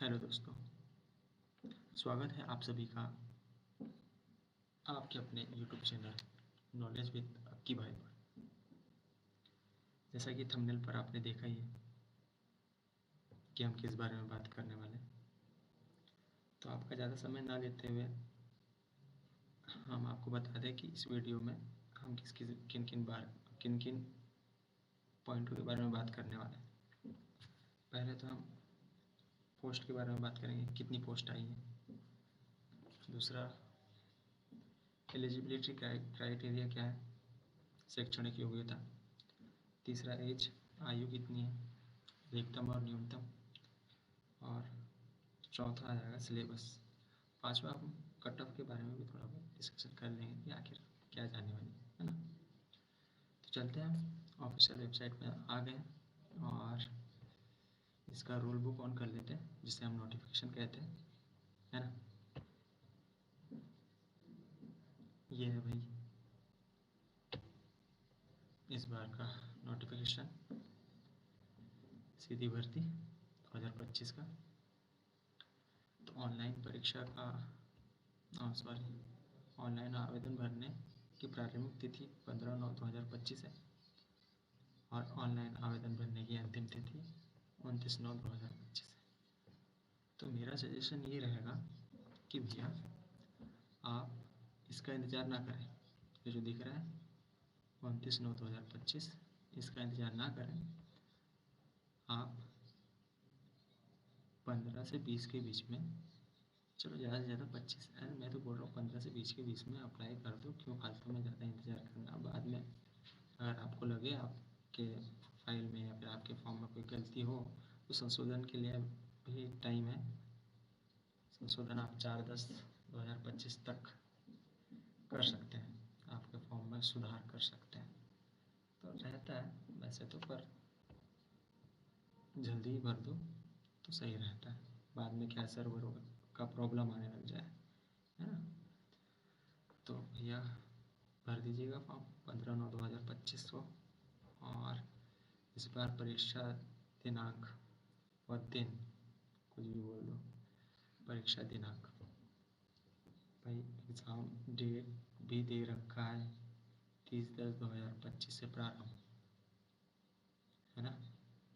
Hello दोस्तों, स्वागत है आप सभी का आपके अपने YouTube चैनल नॉलेज विद अक्की भाई पर। जैसा कि थंबनेल पर आपने देखा ही है कि हम किस बारे में बात करने वाले हैं, तो आपका ज़्यादा समय ना लेते हुए हम आपको बता दें कि इस वीडियो में हम किन किन पॉइंटों के बारे में बात करने वाले हैं। पहले तो हम पोस्ट के बारे में बात करेंगे, कितनी पोस्ट आई है। दूसरा, एलिजिबिलिटी क्राइटेरिया क्या है, शैक्षणिक योग्यता। तीसरा, एज, आयु कितनी है, अधिकतम और न्यूनतम। और चौथा आ जाएगा सिलेबस। पांचवा हम कट ऑफ के बारे में भी थोड़ा बहुत डिस्कशन कर लेंगे कि आखिर क्या जाने वाली है ना। तो चलते हैं, ऑफिशियल वेबसाइट पे आ गए और इसका रूल बुक ऑन कर लेते हैं, जिसे हम नोटिफिकेशन कहते हैं, है ना। ये है भाई इस बार का नोटिफिकेशन, सीधी भर्ती 2025 का। तो ऑनलाइन परीक्षा का ऑनलाइन आवेदन भरने की प्रारंभिक तिथि 15/9/2025 है और ऑनलाइन आवेदन भरने की अंतिम तिथि 29/9/2025 है। तो मेरा सजेशन ये रहेगा कि भैया आप इसका इंतज़ार ना करें। ये जो दिख रहा है 29/9/2025, इसका इंतज़ार ना करें। आप 15 से 20 के बीच में, चलो ज़्यादा से ज़्यादा 25, मैं तो बोल रहा हूँ 15 से 20 के बीच में अप्लाई कर दो। क्यों फालतू में ज़्यादा इंतज़ार करना। बाद में अगर आपको लगे आपके फाइल में या फिर आपके फॉर्म में कोई गलती हो तो संशोधन के लिए भी टाइम है। संशोधन आप 4/10/2025 तक कर सकते हैं, आपके फॉर्म में सुधार कर सकते हैं। तो रहता है वैसे तो, पर जल्दी ही भर दो तो सही रहता है। बाद में क्या सर्वर का प्रॉब्लम आने लग जाए, है ना। तो भैया भर दीजिएगा फॉर्म 15/9/2025 को। और इस बार परीक्षा दिनांक और दिन कुछ भी बोल दो, परीक्षा दिनांक भाई एग्ज़ाम डेट भी दे रखा है 30/10/2025 से प्रारंभ, है ना।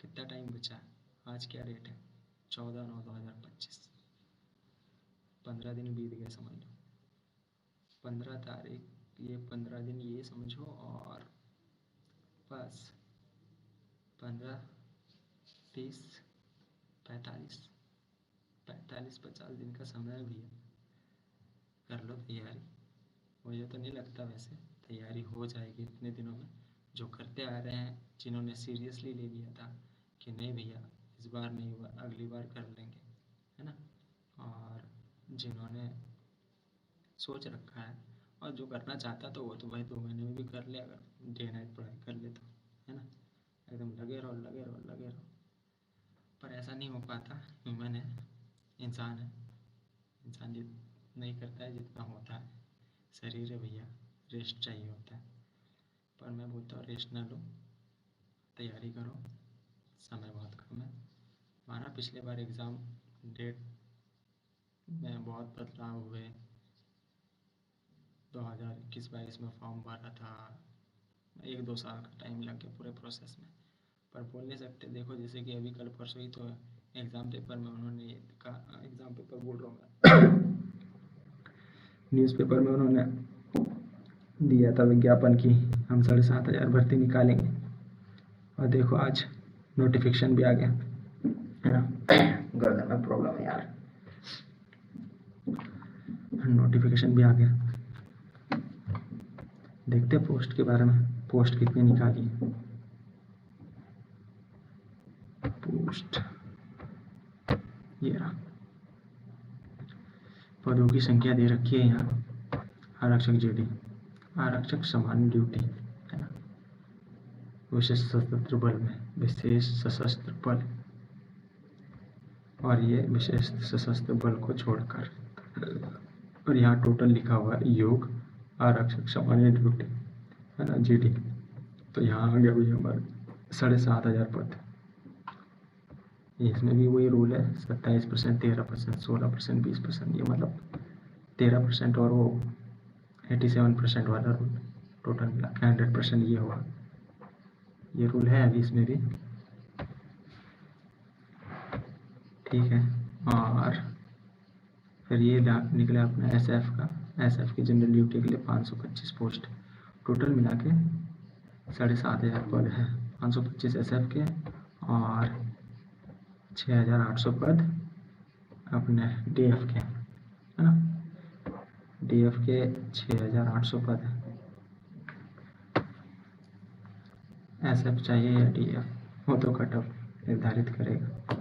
कितना टाइम बचा है, आज क्या डेट है 14/9/2025, 15 दिन बीत गए समझ लो। 15 तारीख, ये 15 दिन ये समझो और बस 15, 30, 45 दिन का समय भी है। कर लो तैयारी। मुझे तो नहीं लगता वैसे तैयारी हो जाएगी इतने दिनों में। जो करते आ रहे हैं, जिन्होंने सीरियसली ले लिया था कि नहीं भैया इस बार नहीं हुआ अगली बार कर लेंगे, है ना। और जिन्होंने सोच रखा है और जो करना चाहता तो वो तो भाई 2 महीने में भी कर ले, अगर डे नाइट पढ़ाई कर ले तो, है ना। एकदम लगे रहो लगे रहो लगे रहो। पर ऐसा नहीं हो पाता, ह्यूमन है, इंसान है, इंसान नहीं करता है जितना होता है। शरीर है भैया, रेस्ट चाहिए होता है। पर मैं बोलता हूँ रेस्ट ना लो, तैयारी करो, समय बहुत कम है। माना पिछले बार एग्ज़ाम डेट में बहुत बदलाव हुए, 2021-22 में फॉर्म भरा था, 1-2 साल का टाइम लग गया पूरे प्रोसेस में। पर बोल नहीं सकते। देखो जैसे कि अभी कल परसों ही तो एग्ज़ाम पेपर में उन्होंने कहा, एग्ज़ाम पेपर बोल रहा हूँ मैं, न्यूज़पेपर में उन्होंने दिया था विज्ञापन कि हम 7,500 भर्ती निकालेंगे। और देखो आज नोटिफिकेशन भी आ गया, है ना। गर्दन में प्रॉब्लम है यार। नोटिफिकेशन भी आ गया। देखते हैं पोस्ट के बारे में, पोस्ट कितनी निकाली है। पोस्ट ये रहा, पदों की संख्या दे रखी है यहाँ। आरक्षक जेडी, आरक्षक सामान्य ड्यूटी, है ना। विशेष सशस्त्र बल में, विशेष सशस्त्र बल, और ये विशेष सशस्त्र बल को छोड़कर, और यहाँ टोटल लिखा हुआ है योग आरक्षक सामान्य ड्यूटी, है ना, जीडी। तो यहाँ आ गया भाई हमारे 7,500 पद। इसमें भी वही रूल है 27%, 13%, 16%, 20%, ये मतलब 13% और वो 87% वाला रूल, टोटल मिला के 100% ये होगा। ये रूल है अभी इसमें भी, ठीक है। और फिर ये निकला अपना SF का, SF की जनरल ड्यूटी के लिए 525 पोस्ट, टोटल मिला के 7,500 पद है। 525 SF के और 6,800 पद अपने DF के, है ना। DF के 6,800 पद है। SF चाहिए या DF, वो तो कट ऑफ निर्धारित करेगा,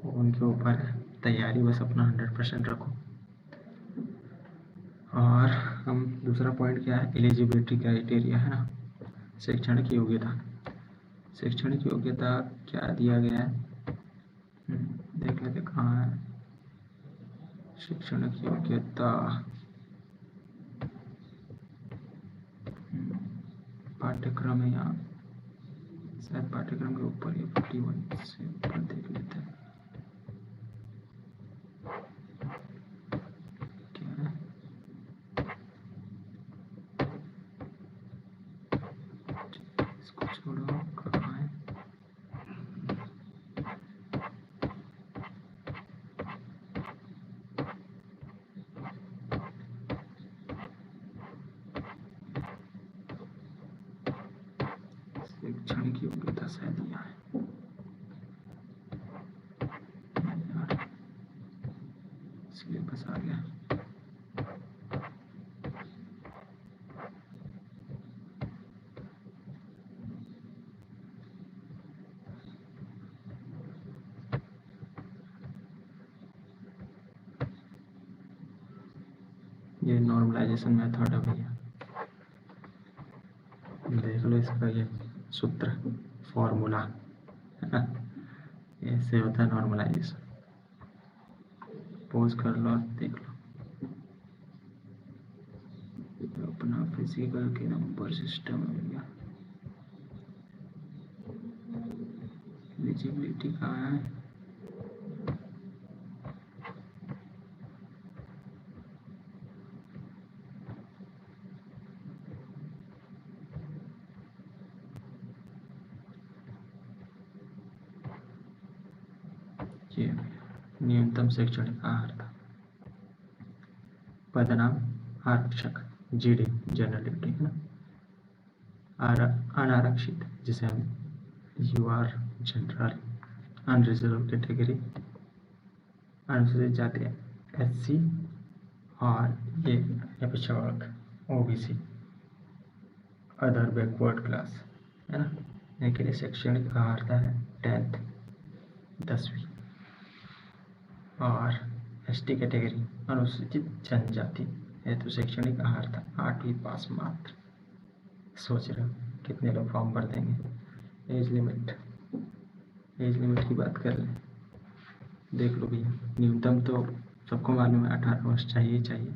वो उनके ऊपर है। तैयारी बस अपना 100% रखो। और हम दूसरा पॉइंट क्या है, एलिजिबिलिटी क्राइटेरिया, है ना। शैक्षणिक योग्यता, शैक्षणिक योग्यता क्या दिया गया है, देख लेते कहाँ है शैक्षणिक योग्यता। पाठ्यक्रम है यहाँ, शायद पाठ्यक्रम के ऊपर ही 41 से ऊपर देख लेते हैं क्या है। इसको छोड़ो, कहाँ है, शैक्षणिक योग्यता शायद यहाँ है। सिलेबस आ गया, ये नॉर्मलाइजेशन मेथड है भैया, देख लो इसका ये सूत्र, फॉर्मूला, है ना। ऐसे होता है नॉर्मलाइजेशन, पोज कर लो और देख लो। अपना फिजिकल के नंबर सिस्टम है भैया, एलिजिबिलिटी कहाँ है, ये न्यूनतम शैक्षणिक अर्हता, पदनाम आरक्षक, GD जनरल ड्यूटी, है ना। अनारक्षित जिसे हम UR जनरल, अनरिजर्व कैटेगरी, अनुसूचित जाति SC, और ये पिछड़ा वर्ग OBC, अदर बैकवर्ड क्लास, है ना। इनके लिए शैक्षणिक अर्हता है 10th, 10वीं। और ST कैटेगरी, अनुसूचित जनजाति है, तो शैक्षणिक अर्हता 8वीं पास मात्र। सोच रहे हो कितने लोग फॉर्म भर देंगे। एज लिमिट, एज लिमिट की बात कर लें, देख लो भैया, न्यूनतम तो सबको मालूम है 18 वर्ष चाहिए चाहिए।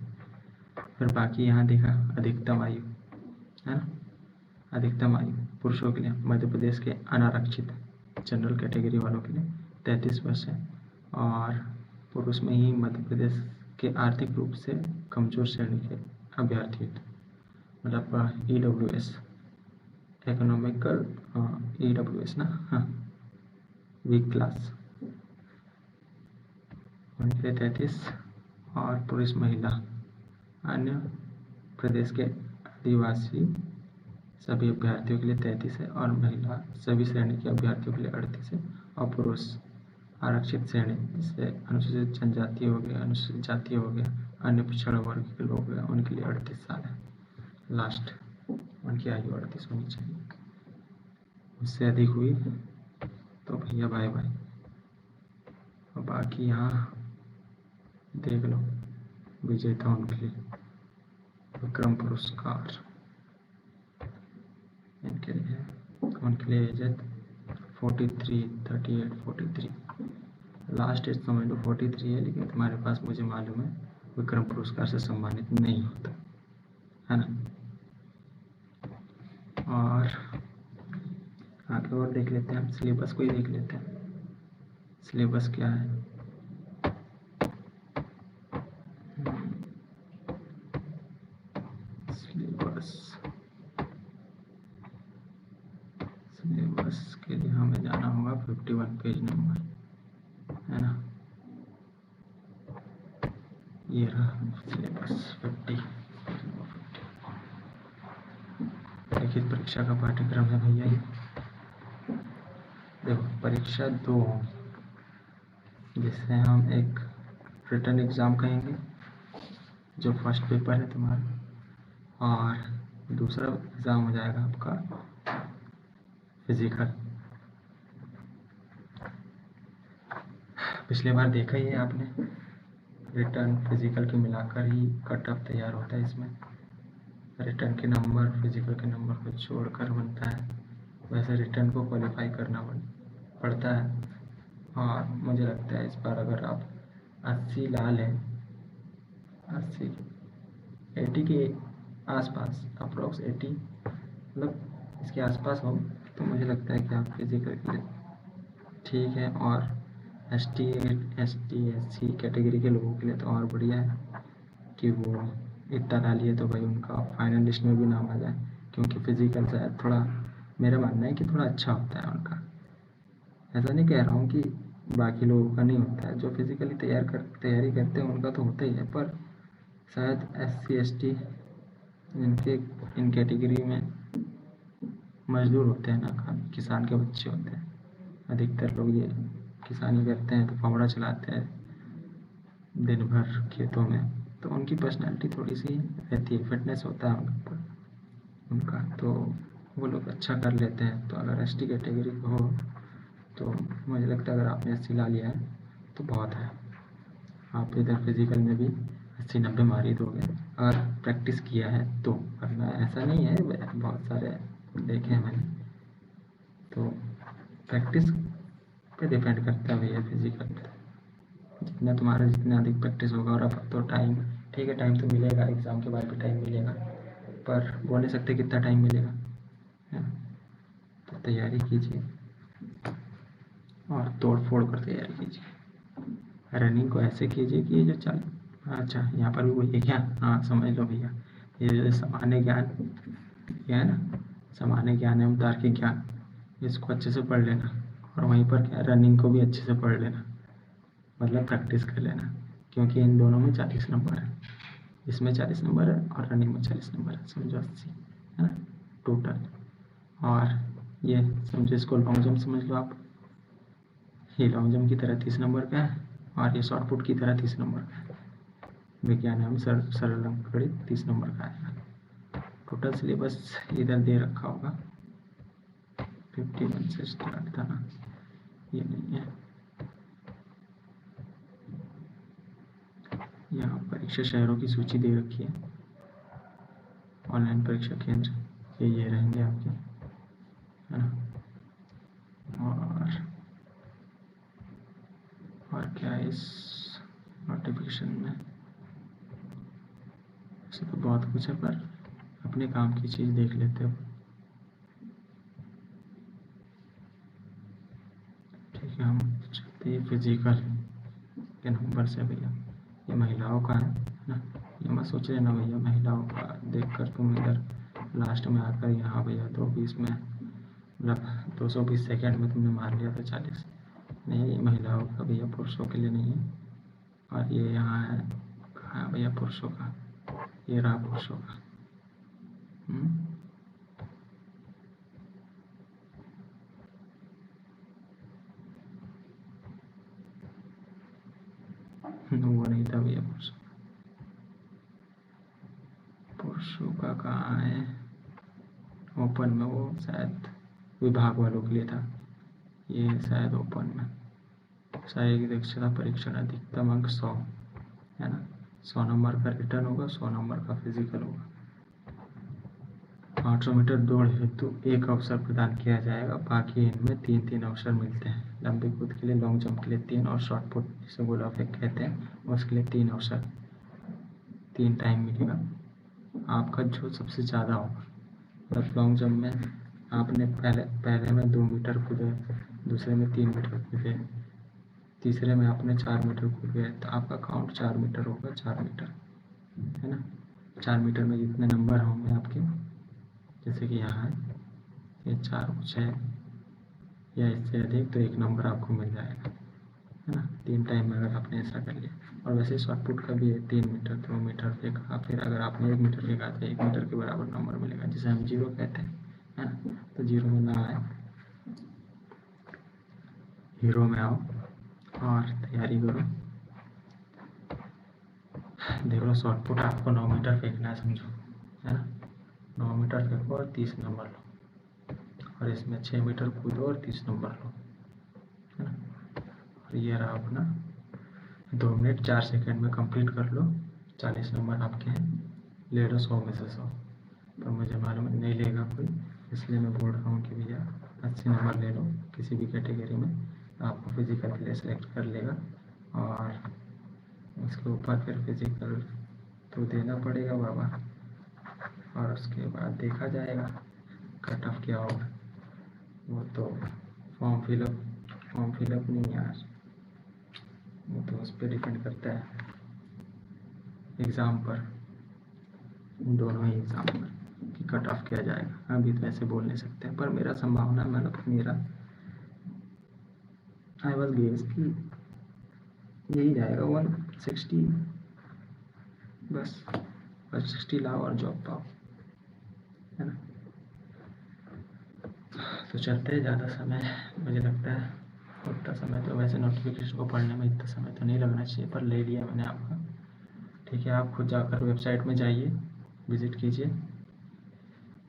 फिर बाकी यहाँ देखा अधिकतम आयु, है ना। अधिकतम आयु पुरुषों के लिए मध्य प्रदेश के अनारक्षित जनरल कैटेगरी वालों के लिए 33 वर्ष है, और पुरुष में ही मध्य प्रदेश के आर्थिक रूप से कमजोर श्रेणी के अभ्यर्थी, मतलब EWS, इकोनॉमिकल EWS ना, हाँ, वीक क्लास, उनके लिए 33, और पुरुष महिला अन्य प्रदेश के आदिवासी सभी अभ्यर्थियों के लिए 33 है, और महिला सभी श्रेणी के अभ्यर्थियों के लिए 38 है, और पुरुष आरक्षित श्रेणी जैसे अनुसूचित जनजाति हो गया, अनुसूचित जाति हो गया, अन्य पिछड़ा वर्ग के लोग हैं, उनके लिए 38 साल है लास्ट, उनकी आयु 38 होनी चाहिए। उससे अधिक हुई तो भैया बाय बाय। और बाकी यहाँ देख लो विजेता उनके लिए विक्रम पुरस्कार, इनके लिए है, उनके लिए एज 43, 38, 43, लास्ट एज समझ लो 43 है, लेकिन तुम्हारे पास मुझे मालूम है विक्रम पुरस्कार से सम्मानित नहीं होता, है ना। और आगे और देख लेते हैं, हम सिलेबस को ही देख लेते हैं। सिलेबस क्या है? सिलेबस के लिए हमें जाना होगा 51 पेज नंबर, है ना। ये रहा सिलेबस 50। लिखित परीक्षा का पाठ्यक्रम है भैया ये। देखो परीक्षा 2 होगी, जिससे हम एक रिटन एग्ज़ाम कहेंगे जो फर्स्ट पेपर है तुम्हारा, और दूसरा एग्ज़ाम हो जाएगा आपका फिजिकल। पिछले बार देखा ही है आपने, रिटर्न फिजिकल के मिलाकर ही कट ऑफ तैयार होता है। इसमें रिटर्न के नंबर फिजिकल के नंबर को जोड़कर बनता है, वैसे रिटर्न को क्वालिफाई करना पड़ता है। और मुझे लगता है इस बार अगर आप 80 ला लें, 80 के आसपास, अप्रोक्स 80 मतलब इसके आसपास हो, तो मुझे लगता है कि आप फिजिकल के लिए ठीक है। और ST SC कैटेगरी के लोगों के लिए तो और बढ़िया है कि वो इतना ला लिए तो भाई उनका फाइनल लिस्ट में भी नाम आ जाए, क्योंकि फिजिकल शायद थोड़ा, मेरा मानना है कि थोड़ा अच्छा होता है उनका। ऐसा नहीं कह रहा हूँ कि बाकी लोगों का नहीं होता है, जो फिजिकली तैयारी करते हैं उनका तो होता ही है, पर शायद SC ST इन कैटेगरी में मजदूर होते हैं ना, किसान के बच्चे होते हैं अधिकतर लोग, ये किसानी करते हैं तो फावड़ा चलाते हैं दिन भर खेतों में, तो उनकी पर्सनैलिटी थोड़ी सी रहती है, फिटनेस होता है उनका, तो वो लोग अच्छा कर लेते हैं। तो अगर ST कैटेगरी हो तो मुझे लगता है अगर आपने 80 ला लिया है तो बहुत है, आप इधर फिजिकल में भी 80-90 मार ही दोगे अगर प्रैक्टिस किया है तो। वरना ऐसा नहीं है, बहुत सारे देखे हैं मैंने, तो प्रैक्टिस पे डिपेंड करता है भैया फिजिकल में। जितना अधिक प्रैक्टिस होगा, और अब तो टाइम ठीक है, टाइम तो मिलेगा, एग्ज़ाम के बाद भी टाइम मिलेगा, पर बोल नहीं सकते कितना टाइम मिलेगा, है ना। तो तैयारी कीजिए और तोड़ फोड़ कर तैयारी कीजिए। रनिंग को ऐसे कीजिए कि ये जो चल, अच्छा यहाँ पर भी वही है क्या, हाँ समझ लो भैया, ये जो सामान्य ज्ञान ये है ना, सामान्य ज्ञान एवं तार्किक ज्ञान, इसको अच्छे से पढ़ लेना, और वहीं पर क्या रनिंग को भी अच्छे से पढ़ लेना, मतलब प्रैक्टिस कर लेना, क्योंकि इन दोनों में 40 नंबर है, इसमें 40 नंबर है और रनिंग में 40 नंबर है, समझो 80 है ना टोटल। और ये समझो, इसको लॉन्ग जंप समझ लो आप, ये लॉन्ग जंप की तरह 30 नंबर का है, और ये शॉर्ट पुट की तरह 30 नंबर का है। विज्ञान एवं सरल अंकगणित 30 नंबर का आएगा। टोटल सिलेबस इधर दे रखा होगा, 51 से स्टार्ट था ना, ये नहीं है। यहाँ परीक्षा शहरों की सूची दे रखी है, ऑनलाइन परीक्षा केंद्र ये रहेंगे आपके, है ना। और क्या है इस नोटिफिकेशन में, ऐसे तो बहुत कुछ है, पर अपने काम की चीज़ देख लेते हो। ठीक है, हम चलते हैं फिजिकल के नंबर से भैया। ये महिलाओं का है ना, ये मत सोच लेना भैया महिलाओं का देख कर तुम इधर लास्ट में आकर यहाँ भैया 220 में, मतलब 220 सेकेंड में तुमने मार लिया था 40, नहीं ये महिलाओं का भैया, पुरुषों के लिए नहीं है। और ये यहाँ है, कहाँ भैया पुरुषों का, ये रहा पुरुषों का। वो नहीं था भैया पुरुषों का कहाँ है, ओपन में, वो शायद विभाग वालों के लिए था, ये शायद ओपन में। शारीरिक दक्षता परीक्षण अधिकतम अंक 100 है ना, 100 नंबर का रिटर्न होगा, 100 नंबर का फिजिकल होगा। 800 मीटर दौड़ हेतु एक अवसर प्रदान किया जाएगा, बाकी इनमें 3-3 अवसर मिलते हैं। लंबी कूद के लिए, लॉन्ग जंप के लिए 3, और शॉर्ट पुट जिसे गोला फेंक कहते हैं उसके लिए 3 अवसर, 3 टाइम मिलेगा। आपका जो सबसे ज़्यादा होगा, मतलब लॉन्ग जंप में आपने पहले में 2 मीटर कूदे, दूसरे में 3 मीटर कूदे, तीसरे में आपने 4 मीटर कूद गए तो आपका काउंट 4 मीटर होगा, 4 मीटर, है ना। 4 मीटर में जितने नंबर होंगे आपके, जैसे कि यहाँ है ये 4 कुछ है या इससे अधिक, तो 1 नंबर आपको मिल जाएगा, है ना। 3 टाइम में अगर आपने ऐसा कर लिया। और वैसे शॉर्टपुट का भी है, 3 मीटर 2 मीटर फेंका, फिर अगर आपने 1 मीटर फेंका तो 1 मीटर के बराबर नंबर मिलेगा, जिसे हम 0 कहते हैं, है ना। तो 0 में ना आए, हीरो में आओ और तैयारी करो। देख लो शॉर्टपुट आपको 9 मीटर फेंकना है समझो, है ना। 9 मीटर फेंको और 30 नंबर लो, और इसमें 6 मीटर कूदो और 30 नंबर लो, है ना। और ये रहा अपना 2 मिनट 4 सेकंड में कंप्लीट कर लो। 40 नंबर आपके हैं, ले लो 100 में से 100। पर मुझे मालूम है नहीं लेगा कोई, इसलिए मैं बोल रहा हूँ कि भैया 80 नंबर ले लो किसी भी कैटेगरी में, आपको फिजिकल के लिए सेलेक्ट कर लेगा। और उसके ऊपर फिर फिजिकल तो देना पड़ेगा बाबा, और उसके बाद देखा जाएगा कट ऑफ क्या होगा। वो तो फॉर्म फिलअप नहीं यार, वो तो उस पर डिपेंड करता है, एग्ज़ाम पर, दोनों ही एग्ज़ाम पर कि कट ऑफ किया जाएगा। अभी तो ऐसे बोल नहीं सकते हैं, पर मेरा संभावना, मतलब मेरा आई वॉज गेस कि यही जाएगा 160, बस 160 लाओ और जॉब पाओ, है ना। तो चलते ज़्यादा समय मुझे लगता है, उतना समय तो वैसे नोटिफिकेशन को पढ़ने में इतना समय तो नहीं लगना चाहिए, पर ले लिया मैंने आपका, ठीक है। आप खुद जाकर वेबसाइट में जाइए, विज़िट कीजिए,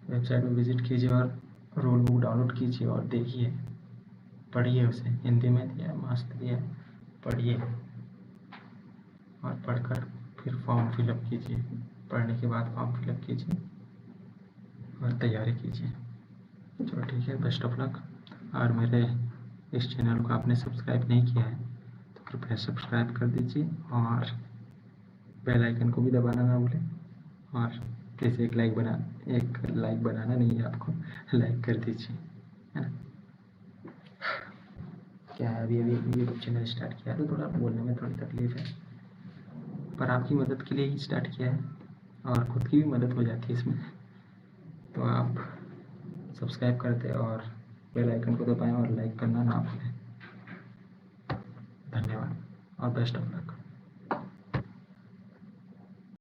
वेबसाइट में विज़िट कीजिए और रूल बुक डाउनलोड कीजिए और देखिए, पढ़िए उसे, हिंदी में दिया है, मस्त दिया है, पढ़िए और पढ़कर फिर फॉर्म फिलअप कीजिए। पढ़ने के बाद फॉर्म फिलअप कीजिए और तैयारी कीजिए। चलो ठीक है, बेस्ट ऑफ लक। और मेरे इस चैनल को आपने सब्सक्राइब नहीं किया है तो कृपया सब्सक्राइब कर दीजिए और बेल आइकन को भी दबाना ना भूलें। और प्लीज़ एक लाइक बनाना नहीं है आपको, लाइक कर दीजिए, है ना। क्या है, अभी यूट्यूब चैनल स्टार्ट किया है तो थोड़ा बोलने में थोड़ी तकलीफ है, पर आपकी मदद के लिए ही स्टार्ट किया है और खुद की भी मदद हो जाती है इसमें। तो आप सब्सक्राइब कर दें और बेल आइकन को दबाएं और लाइक करना ना भूलें। धन्यवाद और बेस्ट ऑफ लक।